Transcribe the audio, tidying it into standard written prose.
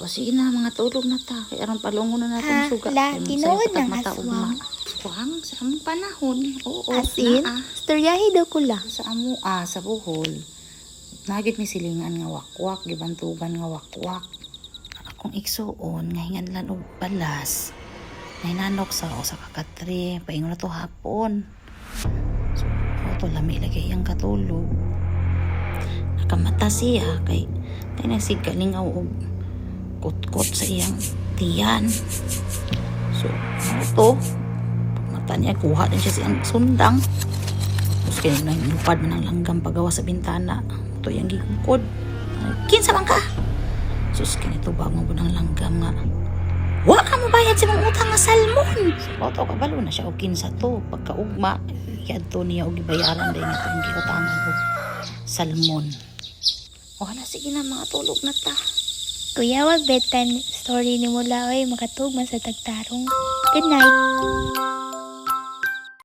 O sige na, mga tulog na ta. Kaya arang palungo na natin suga. La, tinuod ng aswang. Aswang? Sa among panahon. Oo, As in, naa. storyahe daw ko la. Sa amo, sa Bohol. Nagit mi silingan nga wakwak, gibantugan nga wakwak. Akong igsuon, nga hinganlan og balas. Nainanok sa kakatri, paingon na to hapon. So, to lami lagi iyang katulog. Nakamata siya, kay nagsigalingaw og kot-kot sa iyang tiyan. So, ano to? Pagmata niya, kuha din siya siyang sundang. Tapos kaya nilupad man ang langgam pagawa sa bintana. Ito yung gigungkod. Kinsa man ka? Sus, kinito ba mo ng langgam nga? Wa ka mo bayad sa mga utang nga salmon. So, to kabalo na siya o kinsa to. Pagkaugma, yadto niya o gibayaran din ito yung giutangan ko. Salmon. O hala, sige na, mga tulog na ta. Kuya, wag bedtime story ni mula oy makatugma sa tagtarong. Good night.